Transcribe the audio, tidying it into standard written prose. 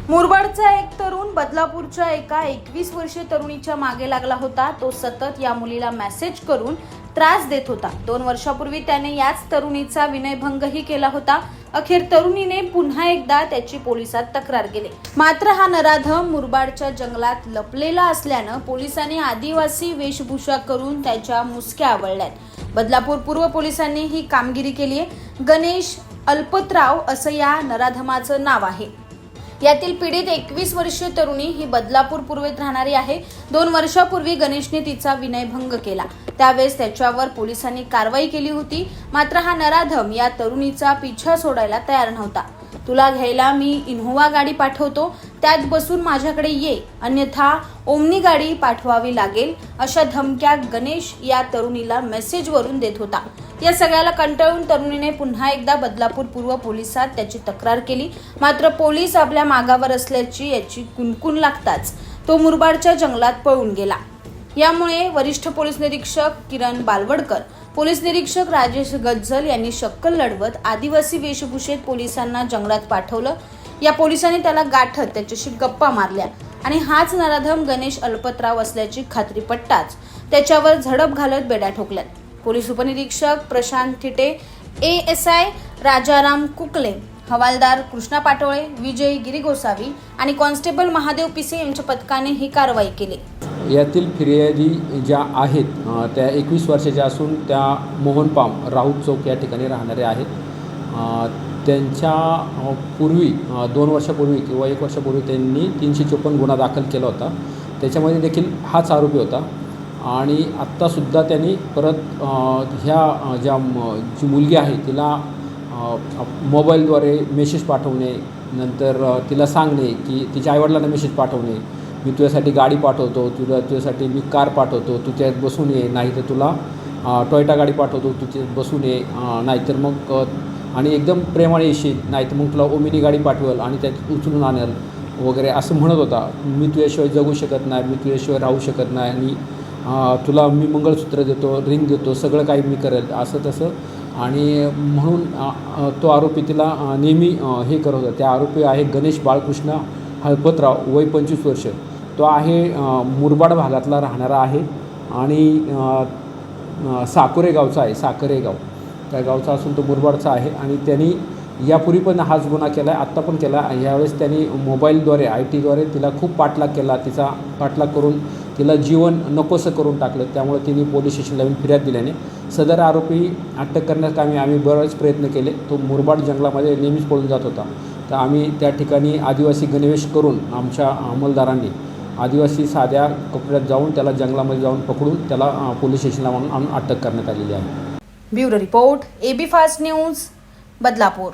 मुरबाडचा एक तरुण बदलापूरच्या एका 21 वर्षीय तरुणीच्या मागे लागला होता। तो सतत या मुलीला मेसेज करून त्रास देत होता। 2 वर्षापूर्वी त्याने याच तरुणीचा विनयभंगही केला होता। अखेर तरुणीने पुन्हा एकदा त्याची पोलिसात तक्रार केली। मात्र हा नराधम मुरबाडच्या जंगलात लपलेला असल्यानं पोलिसांनी आदिवासी वेशभूषा करून त्याच्या मुसक्या आवळल्यात। बदलापूर पूर्व पोलिसांनी ही कामगिरी केली आहे। गणेश अल्पतराव असं या नराधमाचं नाव आहे। यातील पीडित 21 वर्षीय तरुणी ही बदलापूर पूर्वेत राहणारी आहे। 2 वर्षापूर्वी गणेशने तिचा विनयभंग केला, त्यावेळेस त्याच्यावर पोलिसांनी कारवाई केली होती। मात्र हा नराधम या तरुणीचा पिछा सोडायला तयार नव्हता। तुला घ्यायला मी इनोव्हा गाडी पाठवतो, त्यात बसून माझ्याकडे ये, अन्यथा ओमनी गाडी पाठवावी लागेल, अशा धमक्या गणेश या तरुणीला मेसेजवरून देत होता। या सगळ्याला कंटाळून तरुणीने पुन्हा एकदा बदलापूर पूर्व पोलिसात त्याची तक्रार केली। मात्र पोलीस आपल्या मागावर असल्याची याची कुणकुण लागताच तो मुरबाडच्या जंगलात पळून गेला। यामुळे वरिष्ठ पोलीस निरीक्षक किरण बालवडकर, पोलीस निरीक्षक राजेश गज्जल यांनी शक्कल लढवत आदिवासी वेशभूषेत पोलिसांना जंगलात पाठवलं। या पोलिसांनी त्याला गाठत त्याच्याशी गप्पा मारल्या आणि हाच नराधम गणेश अल्पतराव असल्याची खात्री पटताच त्याच्यावर झडप घालत बेड्या ठोकल्यात। पोलीस उपनिरीक्षक प्रशांत थिटे, ASI राजाराम कुकले, हवालदार कृष्णा पाटोळे, विजय गिरीगोसावी आणि कॉन्स्टेबल महादेव पिसे यांच्या पथकाने ही कारवाई केली। यातील फिर्यादी ज्या आहेत त्या 21 वर्षाच्या असून त्या मोहन पाम राऊत चौक या ठिकाणी राहणारे आहेत। त्यांच्या पूर्वी 2 वर्षापूर्वी किंवा 1 वर्षापूर्वी त्यांनी 354 गुन्हा दाखल केला होता। त्याच्यामध्ये देखील हाच आरोपी होता आणि आत्तासुद्धा त्यांनी परत ह्या जी मुलगी आहे तिला मोबाईलद्वारे मेसेज पाठवणे, नंतर तिला सांगणे की तिच्या आईवडिलांना मेसेज पाठवणे, मी तुझ्यासाठी गाडी पाठवतो, तुझ्यासाठी मी कार पाठवतो, तू त्यात बसून ये, नाही तर तुला टोयोटा गाडी पाठवतो, तू त्यात बसून ये, नाहीतर मग आणि एकदम प्रेमाने येशील, नाहीतर मग तुला ओमिनी गाडी पाठवेल आणि त्यात उचलून आणेल वगैरे असं म्हणत होता। मी तुझ्याशिवाय जगू शकत नाही, मी तुझ्याशिवाय राहू शकत नाही आणि तुला मी मंगळसूत्र देतो, रिंग देतो, सगळं काही मी करेल असं तसं। आणि म्हणून तो आरोपी तिला नेहमी हे करत होता। त्या आरोपी आहे गणेश बाळकृष्ण अल्पतराव, वय 25 वर्ष। तो आहे मुरबाड भागातला राहणारा आहे आणि साकोरे गावचा आहे, साकोरे गाव त्या गावचा असून तो मुरबाडचा आहे। आणि त्यांनी यापूर्वी पण हाच गुन्हा केला आहे, आत्ता पण केला। यावेळेस त्यांनी मोबाईलद्वारे IT द्वारे तिला खूप पाठलाग केला, तिचा पाठलाग करून तिला जीवन नकोसं करून टाकलं। त्यामुळे तिने पोलीस स्टेशनला येऊन फिर्याद दिल्याने सदर आरोपी अटक करण्यास आम्ही बरेच प्रयत्न केले। तो मुरबाड जंगलामध्ये नेहमीच पळून जात होता। तर आम्ही त्या ठिकाणी आदिवासी गणवेश करून आमच्या अंमलदारांनी आदिवासी साध्या कपड्यात जाऊन त्याला जंगलामध्ये जाऊन पकडून त्याला पोलीस स्टेशनला आणून अटक करण्यात आलेली आहे। Bureau report, AB fast news, Badlapur.